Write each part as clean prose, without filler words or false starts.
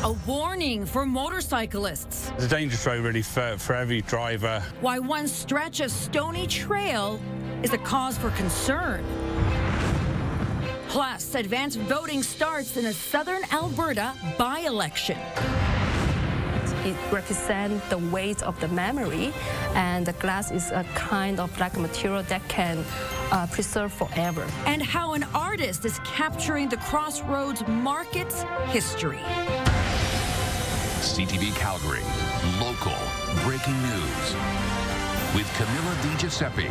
A warning for motorcyclists. It's a dangerous road really for every driver. Why one stretch of stony trail is a cause for concern. Plus, advanced voting starts in a southern Alberta by-election. It represents the weight of the memory, and the glass is a kind of like material that can preserve forever. And how an artist is capturing the Crossroads Market's history. CTV Calgary, local breaking news with Camilla Di Giuseppe.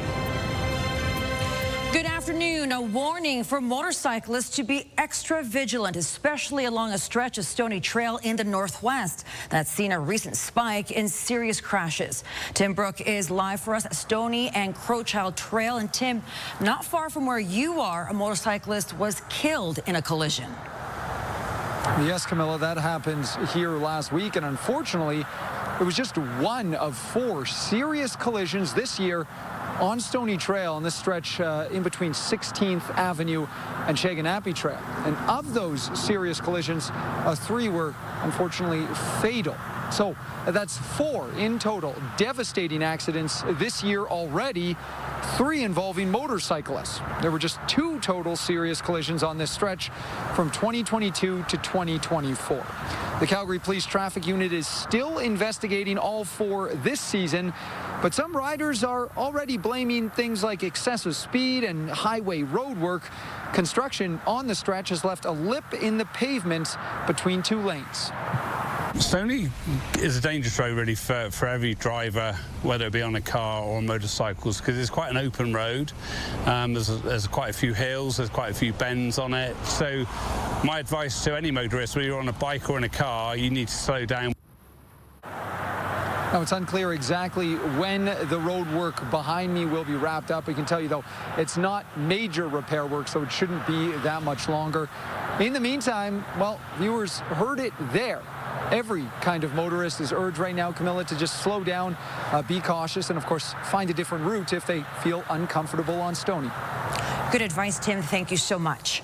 Good afternoon. A warning for motorcyclists to be extra vigilant, especially along a stretch of stony trail in the northwest that's seen a recent spike in serious crashes. Tim Brooke is live for us at Stony and Crowchild Trail. And Tim, not far from where you are, a motorcyclist was killed in a collision. Yes, Camilla, that happened here last week, and unfortunately, it was just one of 4 serious collisions this year on Stony Trail on this stretch in between 16th Avenue and Shaganappi Trail. And of those serious collisions, 3 were unfortunately fatal. So that's 4 in total devastating accidents this year already, 3 involving motorcyclists. There were just 2 total serious collisions on this stretch from 2022 to 2024. The Calgary Police Traffic Unit is still investigating all 4 this season, but some riders are already blaming things like excessive speed and highway road work. Construction on the stretch has left a lip in the pavement between 2 lanes. Stony is a dangerous road really for every driver, whether it be on a car or on motorcycles, because it's quite an open road. There's quite a few hills, there's quite a few bends on it. So my advice to any motorist, whether you're on a bike or in a car, you need to slow down. Now, it's unclear exactly when the road work behind me will be wrapped up. We can tell you, though, it's not major repair work, so it shouldn't be that much longer. In the meantime, well, viewers heard it there. Every kind of motorist is urged right now, Camilla, to just slow down, be cautious, and, of course, find a different route if they feel uncomfortable on Stony. Good advice, Tim. Thank you so much.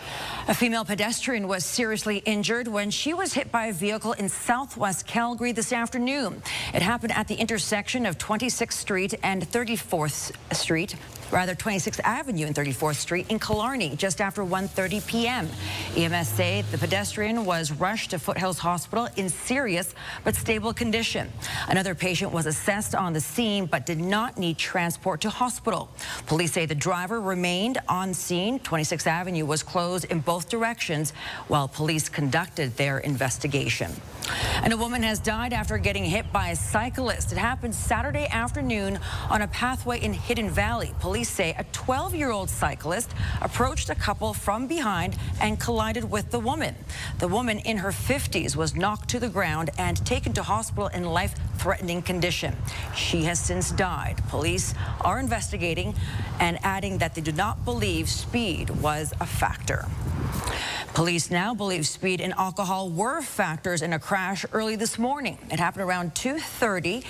A female pedestrian was seriously injured when she was hit by a vehicle in southwest Calgary this afternoon. It happened at the intersection of 26th Street and 34th Street. Rather 26th Avenue and 34th Street in Killarney just after 1:30 p.m. EMS say the pedestrian was rushed to Foothills Hospital in serious but stable condition. Another patient was assessed on the scene but did not need transport to hospital. Police say the driver remained on scene. 26th Avenue was closed in both directions while police conducted their investigation. And a woman has died after getting hit by a cyclist. It happened Saturday afternoon on a pathway in Hidden Valley. Police say a 12-year-old cyclist approached a couple from behind and collided with the woman. The woman in her 50s was knocked to the ground and taken to hospital in life-threatening condition. She has since died. Police are investigating and adding that they do not believe speed was a factor. Police now believe speed and alcohol were factors in a crash early this morning. It happened around 2:30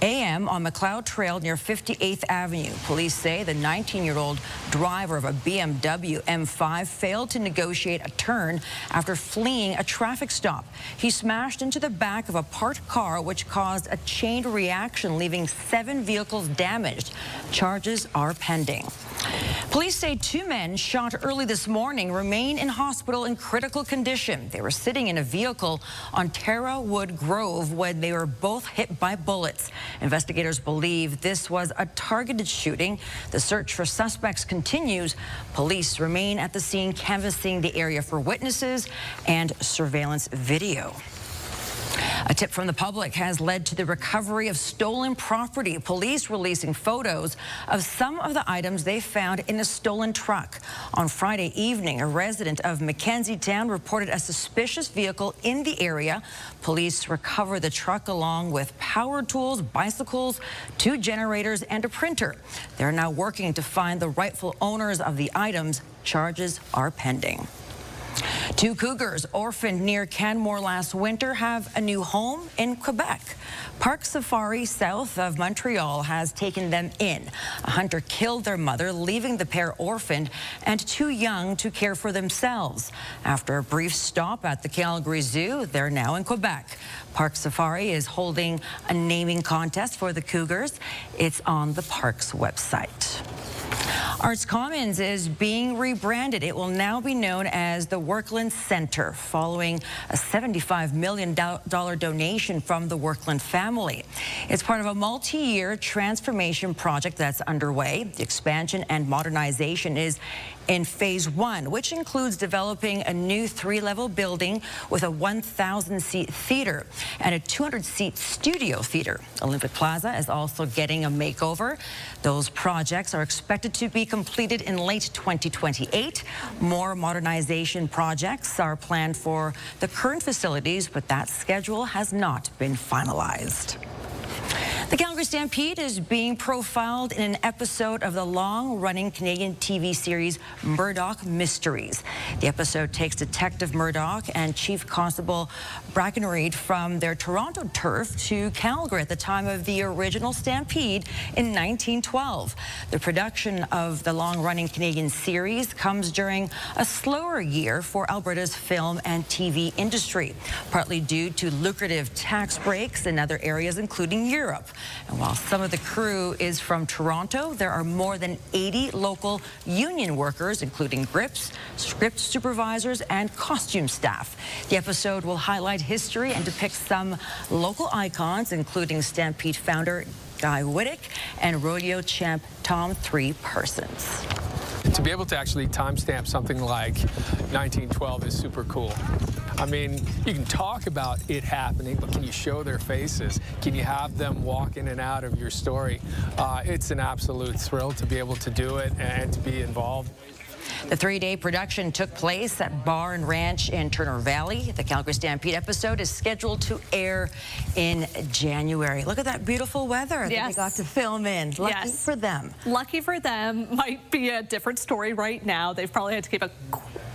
a.m. on McLeod Trail near 58th Avenue. Police say the 19-year-old driver of a BMW M5 failed to negotiate a turn after fleeing a traffic stop. He smashed into the back of a parked car, which caused a chain reaction, leaving 7 vehicles damaged. Charges are pending. Police say 2 men shot early this morning remain in hospital in critical condition. They were sitting in a vehicle on Tara Wood Grove when they were both hit by bullets. Investigators believe this was a targeted shooting. The search for suspects continues. Police remain at the scene, canvassing the area for witnesses and surveillance video. A tip from the public has led to the recovery of stolen property. Police releasing photos of some of the items they found in a stolen truck. On Friday evening, a resident of Mackenzie Town reported a suspicious vehicle in the area. Police recovered the truck along with power tools, bicycles, 2 generators, and a printer. They're now working to find the rightful owners of the items. Charges are pending. Two cougars orphaned near Canmore last winter have a new home in Quebec. Park Safari south of Montreal has taken them in. A hunter killed their mother, leaving the pair orphaned and too young to care for themselves. After a brief stop at the Calgary Zoo, they're now in Quebec. Park Safari is holding a naming contest for the cougars. It's on the park's website. Arts Commons is being rebranded. It will now be known as the Workland Centre, following a $75 million donation from the Workland family. It's part of a multi-year transformation project that's underway. The expansion and modernization is in phase 1, which includes developing a new 3-level building with a 1,000-seat theater and a 200-seat studio theater. Olympic Plaza is also getting a makeover. Those projects are expected to be completed in late 2028. More modernization projects are planned for the current facilities, but that schedule has not been finalized. The Calgary Stampede is being profiled in an episode of the long-running Canadian TV series Murdoch Mysteries. The episode takes Detective Murdoch and Chief Constable Brackenreed from their Toronto turf to Calgary at the time of the original Stampede in 1912. The production of the long-running Canadian series comes during a slower year for Alberta's film and TV industry, partly due to lucrative tax breaks in other areas, including Europe. And while some of the crew is from Toronto, there are more than 80 local union workers, including grips, script supervisors, and costume staff. The episode will highlight history and depict some local icons, including Stampede founder Guy Whittick and rodeo champ Tom Three Persons. To be able to actually timestamp something like 1912 is super cool. I mean, you can talk about it happening, but can you show their faces? Can you have them walk in and out of your story? It's an absolute thrill to be able to do it and to be involved. The 3-day production took place at Bar and Ranch in Turner Valley. The Calgary Stampede episode is scheduled to air in January. Look at that beautiful weather that they got to film in. Lucky for them. Lucky for them. Might be a different story right now. They've probably had to keep a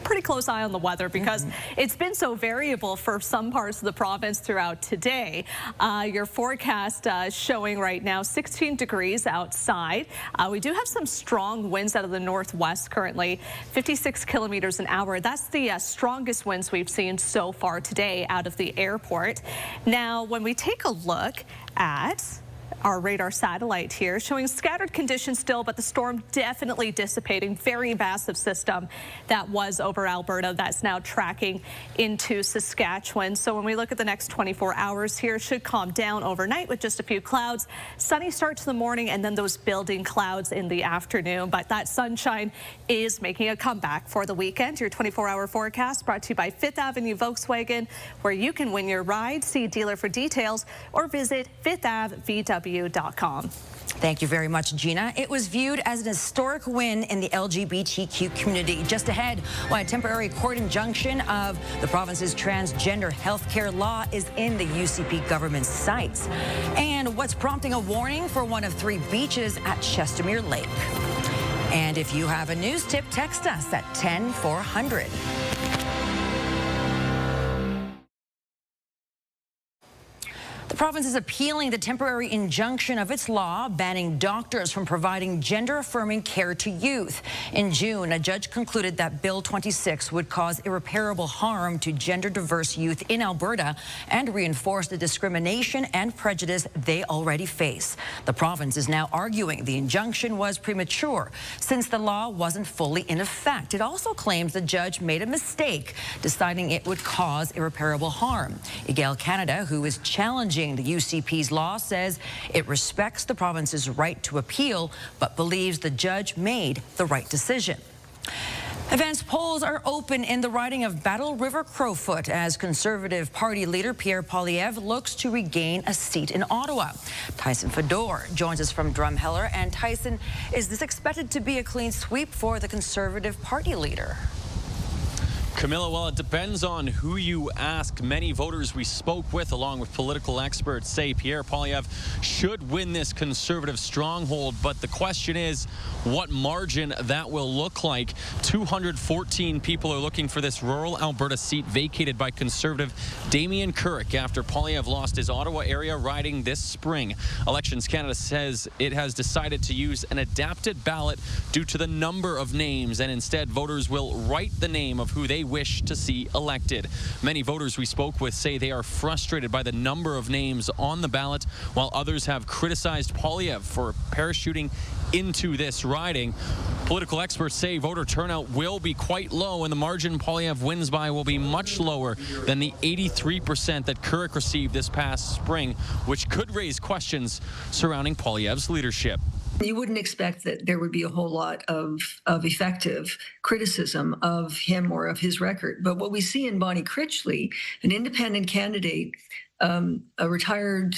pretty close eye on the weather because it's been so variable for some parts of the province throughout today. Your forecast showing right now 16 degrees outside. We do have some strong winds out of the northwest currently, 56 kilometers an hour. That's the strongest winds we've seen so far today out of the airport. Now, when we take a look at our radar satellite here, showing scattered conditions still, but the storm definitely dissipating. Very massive system that was over Alberta that's now tracking into Saskatchewan. So when we look at the next 24 hours here, should calm down overnight with just a few clouds. Sunny start to the morning and then those building clouds in the afternoon. But that sunshine is making a comeback for the weekend. Your 24-hour forecast brought to you by 5th Avenue Volkswagen, where you can win your ride. See dealer for details or visit 5thAvVW.com. Thank you very much, Gina. It was viewed as an historic win in the LGBTQ community. Just ahead, why a temporary court injunction of the province's transgender healthcare law is in the UCP government's sights. And what's prompting a warning for one of 3 beaches at Chestermere Lake. And if you have a news tip, text us at 10400. The province is appealing the temporary injunction of its law banning doctors from providing gender-affirming care to youth. In June, a judge concluded that Bill 26 would cause irreparable harm to gender-diverse youth in Alberta and reinforce the discrimination and prejudice they already face. The province is now arguing the injunction was premature since the law wasn't fully in effect. It also claims the judge made a mistake deciding it would cause irreparable harm. Egale Canada, who is challenging the UCP's law, says it respects the province's right to appeal, but believes the judge made the right decision. Advanced polls are open in the riding of Battle River Crowfoot as Conservative Party leader Pierre Poilievre looks to regain a seat in Ottawa. Tyson Fedor joins us from Drumheller. And Tyson, is this expected to be a clean sweep for the Conservative Party leader? Camilla, well, it depends on who you ask. Many voters we spoke with, along with political experts, say Pierre Poilievre should win this Conservative stronghold. But the question is what margin that will look like. 214 people are looking for this rural Alberta seat vacated by Conservative Damien Currick after Poilievre lost his Ottawa area riding this spring. Elections Canada says it has decided to use an adapted ballot due to the number of names, and instead voters will write the name of who they wish to see elected. Many voters we spoke with say they are frustrated by the number of names on the ballot, while others have criticized Poilievre for parachuting into this riding. Political experts say voter turnout will be quite low, and the margin Poilievre wins by will be much lower than the 83% that Currick received this past spring, which could raise questions surrounding Poilievre's leadership. You wouldn't expect that there would be a whole lot of effective criticism of him or of his record. But what we see in Bonnie Critchley, an independent candidate, a retired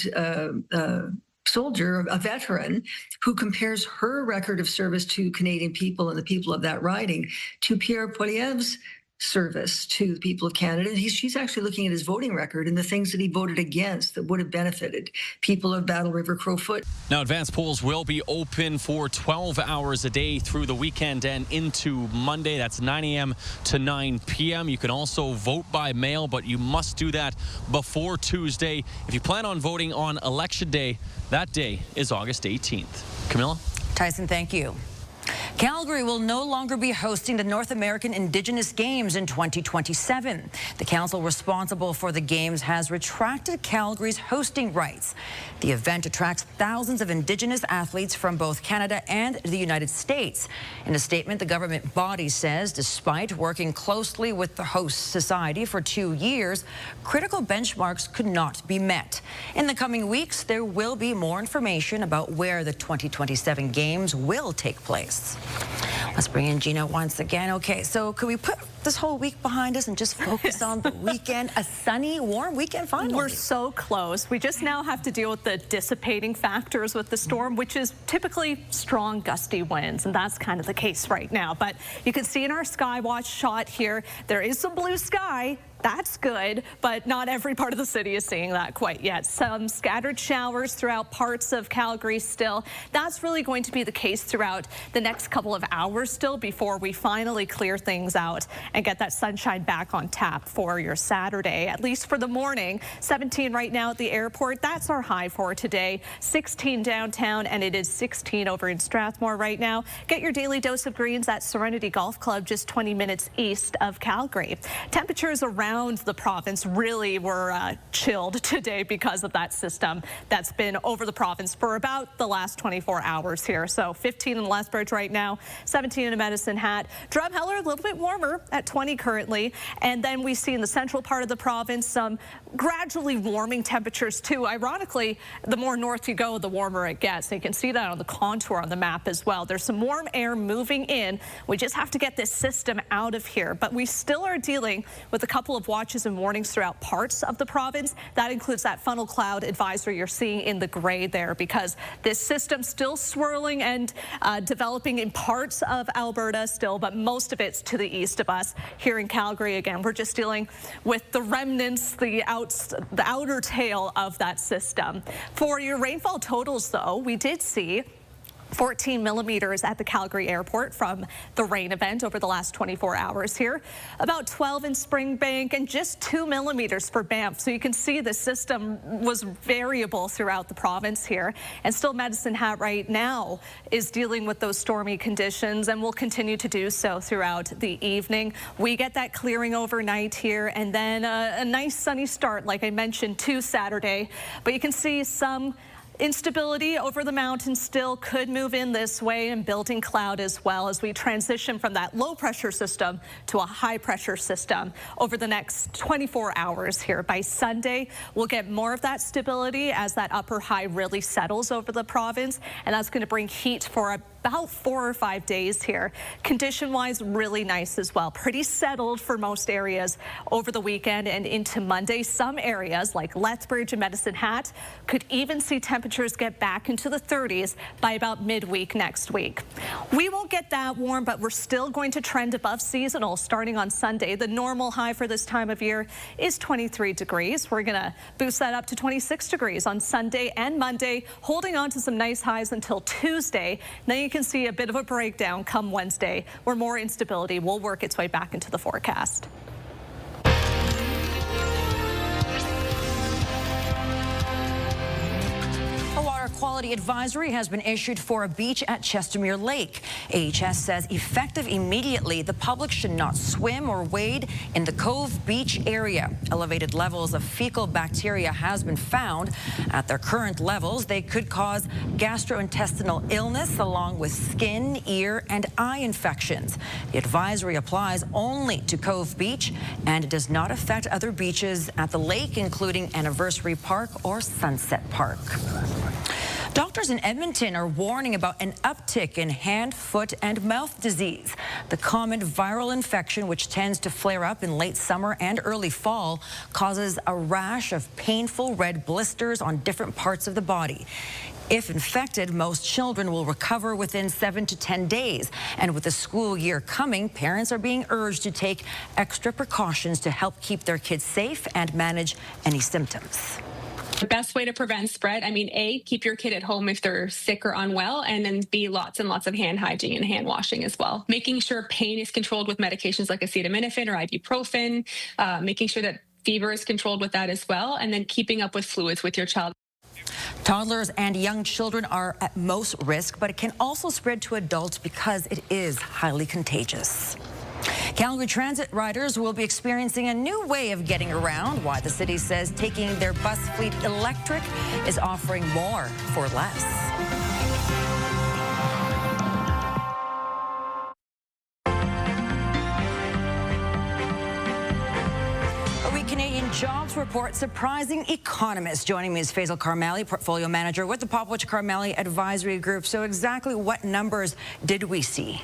soldier, a veteran, who compares her record of service to Canadian people and the people of that riding to Pierre Poilievre's service to the people of Canada. She's actually looking at his voting record and the things that he voted against that would have benefited people of Battle River Crowfoot. Now, advance polls will be open for 12 hours a day through the weekend and into Monday. That's 9 a.m. to 9 p.m. You can also vote by mail, but you must do that before Tuesday. If you plan on voting on Election Day, that day is August 18th. Camilla? Tyson, thank you. Calgary will no longer be hosting the North American Indigenous Games in 2027. The council responsible for the Games has retracted Calgary's hosting rights. The event attracts thousands of Indigenous athletes from both Canada and the United States. In a statement, the government body says despite working closely with the host society for 2 years, critical benchmarks could not be met. In the coming weeks, there will be more information about where the 2027 Games will take place. Let's bring in Gina once again. Okay, so could we put this whole week behind us and just focus on the weekend? A sunny, warm weekend finally. We're so close. We just now have to deal with the dissipating factors with the storm, which is typically strong, gusty winds, and that's kind of the case right now. But you can see in our Skywatch shot here, there is some blue sky. That's good, but not every part of the city is seeing that quite yet. Some scattered showers throughout parts of Calgary still. That's really going to be the case throughout the next couple of hours still before we finally clear things out and get that sunshine back on tap for your Saturday, at least for the morning. 17 right now at the airport. That's our high for today. 16 downtown, and it is 16 over in Strathmore right now. Get your daily dose of greens at Serenity Golf Club, just 20 minutes east of Calgary. Temperatures around the province really were chilled today because of that system that's been over the province for about the last 24 hours here. So 15 in Lethbridge right now, 17 in Medicine Hat. Drumheller a little bit warmer at 20 currently. And then we see in the central part of the province some gradually warming temperatures too. Ironically, the more north you go, the warmer it gets. And you can see that on the contour on the map as well. There's some warm air moving in. We just have to get this system out of here. But we still are dealing with a couple of watches and warnings throughout parts of the province. That includes that funnel cloud advisory you're seeing in the gray there, because this system still swirling and developing in parts of Alberta still, but most of it's to the east of us. Here in Calgary, again, we're just dealing with the remnants, the outer tail of that system. For your rainfall totals, though, we did see 14 millimeters at the Calgary airport from the rain event over the last 24 hours here. About 12 in Springbank and just 2 millimeters for Banff. So you can see the system was variable throughout the province here. And still Medicine Hat right now is dealing with those stormy conditions and will continue to do so throughout the evening. We get that clearing overnight here and then a nice sunny start, like I mentioned, to Saturday. But you can see some instability over the mountains still could move in this way, and building cloud as well as we transition from that low pressure system to a high pressure system over the next 24 hours here. By Sunday, we'll get more of that stability as that upper high really settles over the province, and that's going to bring heat for about 4 or 5 days here. Condition-wise, really nice as well. Pretty settled for most areas over the weekend and into Monday. Some areas like Lethbridge and Medicine Hat could even see temperatures get back into the 30s by about midweek next week. We won't get that warm, but we're still going to trend above seasonal starting on Sunday. The normal high for this time of year is 23 degrees. We're going to boost that up to 26 degrees on Sunday and Monday, holding on to some nice highs until Tuesday. Then you can see a bit of a breakdown come Wednesday, where more instability will work its way back into the forecast. A water quality advisory has been issued for a beach at Chestermere Lake. AHS says effective immediately, the public should not swim or wade in the Cove Beach area. Elevated levels of fecal bacteria has been found. At their current levels, they could cause gastrointestinal illness along with skin, ear, and eye infections. The advisory applies only to Cove Beach and it does not affect other beaches at the lake, including Anniversary Park or Sunset Park. Doctors in Edmonton are warning about an uptick in hand, foot, and mouth disease. The common viral infection, which tends to flare up in late summer and early fall, causes a rash of painful red blisters on different parts of the body. If infected, most children will recover within 7 to 10 days. And with the school year coming, parents are being urged to take extra precautions to help keep their kids safe and manage any symptoms. The best way to prevent spread, A, keep your kid at home if they're sick or unwell, and then B, lots and lots of hand hygiene and hand washing as well. Making sure pain is controlled with medications like acetaminophen or ibuprofen, making sure that fever is controlled with that as well, and then keeping up with fluids with your child. Toddlers and young children are at most risk, but it can also spread to adults because it is highly contagious. Calgary Transit riders will be experiencing a new way of getting around. Why the city says taking their bus fleet electric is offering more for less. Canadian jobs report surprising economists. Joining me is Faisal Karmali, portfolio manager with the Popwich Karmali Advisory Group. So exactly what numbers did we see?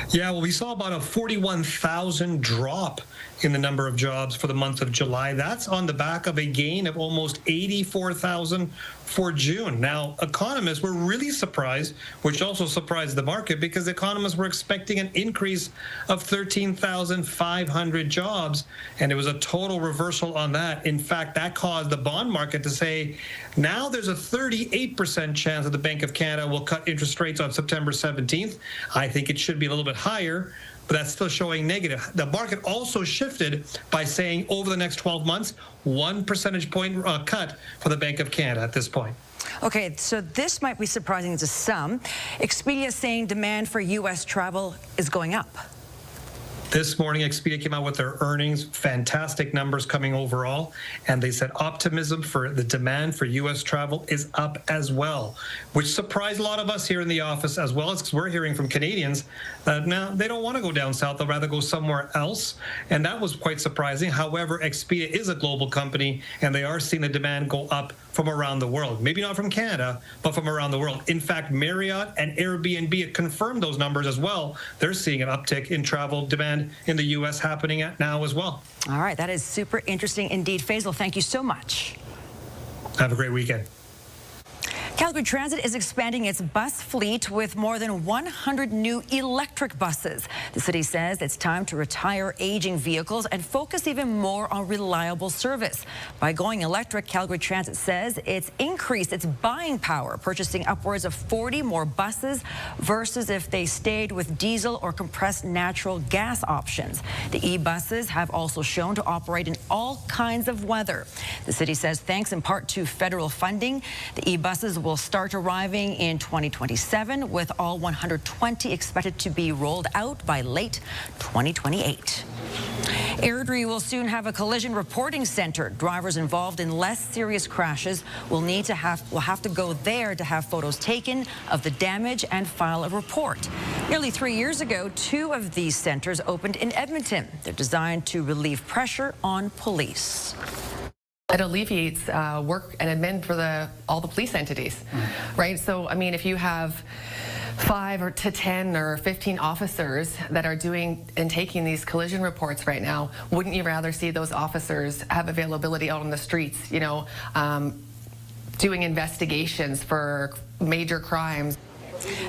Yeah, well, we saw about a 41,000 drop in the number of jobs for the month of July. That's on the back of a gain of almost 84,000 for June. Now, economists were really surprised, which also surprised the market, because economists were expecting an increase of 13,500 jobs, and it was a total reversal on that. In fact, that caused the bond market to say, now there's a 38% chance that the Bank of Canada will cut interest rates on September 17th. I think it should be a little bit higher, but that's still showing negative. The market also shifted by saying over the next 12 months, 1 percentage point cut for the Bank of Canada at this point. Okay, so this might be surprising to some. Expedia is saying demand for U.S. travel is going up. This morning, Expedia came out with their earnings, fantastic numbers coming overall, and they said optimism for the demand for U.S. travel is up as well, which surprised a lot of us here in the office, as well as we're hearing from Canadians that now they don't want to go down south, they'll rather go somewhere else, and that was quite surprising. However, Expedia is a global company, and they are seeing the demand go up from around the world. Maybe not from Canada, but from around the world. In fact, Marriott and Airbnb have confirmed those numbers as well. They're seeing an uptick in travel demand in the U.S. happening now as well. All right, that is super interesting indeed. Faisal, thank you so much. Have a great weekend. Calgary Transit is expanding its bus fleet with more than 100 new electric buses. The city says it's time to retire aging vehicles and focus even more on reliable service. By going electric, Calgary Transit says it's increased its buying power, purchasing upwards of 40 more buses versus if they stayed with diesel or compressed natural gas options. The e-buses have also shown to operate in all kinds of weather. The city says thanks in part to federal funding, the e-buses will start arriving in 2027, with all 120 expected to be rolled out by late 2028. Airdrie will soon have a collision reporting center. Drivers involved in less serious crashes will have to go there to have photos taken of the damage and file a report. Nearly 3 years ago, 2 of these centers opened in Edmonton. They're designed to relieve pressure on police. It alleviates work and admin for all the police entities, right? So, I mean, if you have 5 to 10 or 15 officers that are doing and taking these collision reports right now. Wouldn't you rather see those officers have availability out on the streets, you know, doing investigations for major crimes?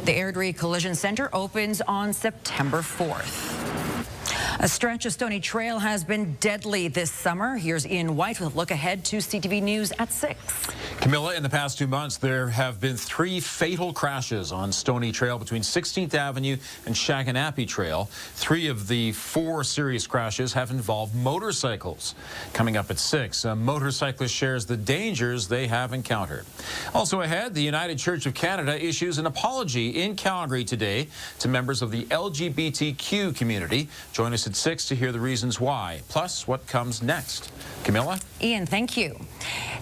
The Airdrie Collision Center opens on September 4th. A stretch of Stony Trail has been deadly this summer. Here's Ian White with a look ahead to CTV News at 6. Camilla, in the past 2 months, there have been 3 fatal crashes on Stony Trail between 16th Avenue and Shaganappy Trail. 3 of the 4 serious crashes have involved motorcycles. Coming up at 6, a motorcyclist shares the dangers they have encountered. Also ahead, the United Church of Canada issues an apology in Calgary today to members of the LGBTQ community. Join us at 6 to hear the reasons why, plus what comes next. Camilla? Ian, thank you.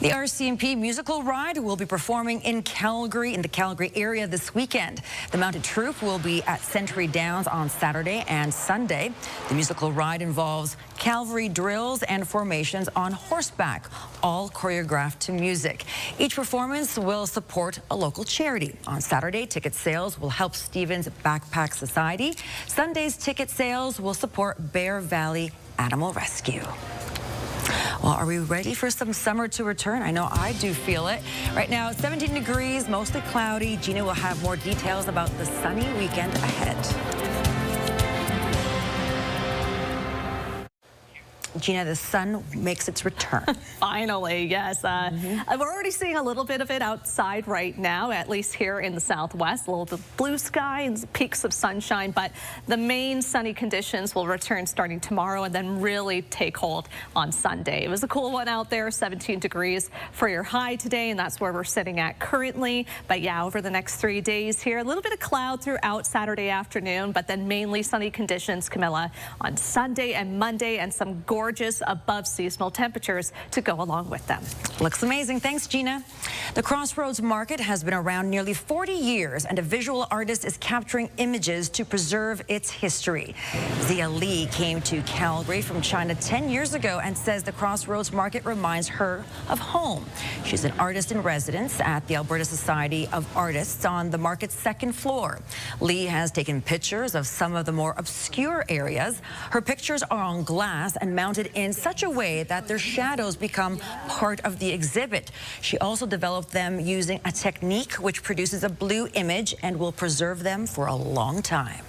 The RCMP musical ride will be performing in Calgary, in the Calgary area this weekend. The mounted troupe will be at Century Downs on Saturday and Sunday. The musical ride involves cavalry drills and formations on horseback, all choreographed to music. Each performance will support a local charity. On Saturday, ticket sales will help Stevens Backpack Society. Sunday's ticket sales will support Bear Valley Animal Rescue. Well, are we ready for some summer to return? I know I do feel it. Right now, 17 degrees, mostly cloudy. Gina will have more details about the sunny weekend ahead. Gina, the sun makes its return. Finally, yes. We're already seeing a little bit of it outside right now, at least here in the southwest. A little bit of blue sky and peaks of sunshine, but the main sunny conditions will return starting tomorrow and then really take hold on Sunday. It was a cool one out there, 17 degrees for your high today, and that's where we're sitting at currently. But yeah, over the next 3 days here, a little bit of cloud throughout Saturday afternoon, but then mainly sunny conditions, Camilla, on Sunday and Monday, and some gorgeous above seasonal temperatures to go along with them. Looks amazing. Thanks, Gina. The Crossroads Market has been around nearly 40 years, and a visual artist is capturing images to preserve its history. Zia Lee came to Calgary from China 10 years ago and says the Crossroads Market reminds her of home. She's an artist in residence at the Alberta Society of Artists on the market's second floor. Lee has taken pictures of some of the more obscure areas. Her pictures are on glass and mounted in such a way that their shadows become part of the exhibit. She also developed them using a technique which produces a blue image and will preserve them for a long time.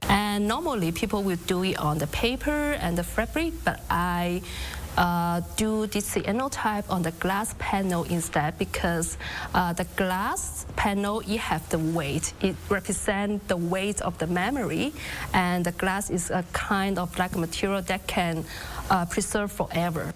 And normally people will do it on the paper and the fabric, but I do the cyanotype on the glass panel instead, because the glass panel, it has the weight. It represents the weight of the memory, and the glass is a kind of like material that can preserve forever.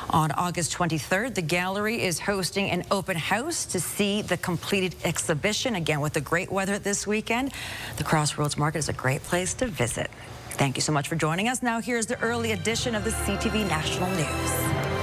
On August 23rd, the gallery is hosting an open house to see the completed exhibition. Again, with the great weather this weekend, the Crossroads Market is a great place to visit. Thank you so much for joining us. Now here's the early edition of the CTV National News.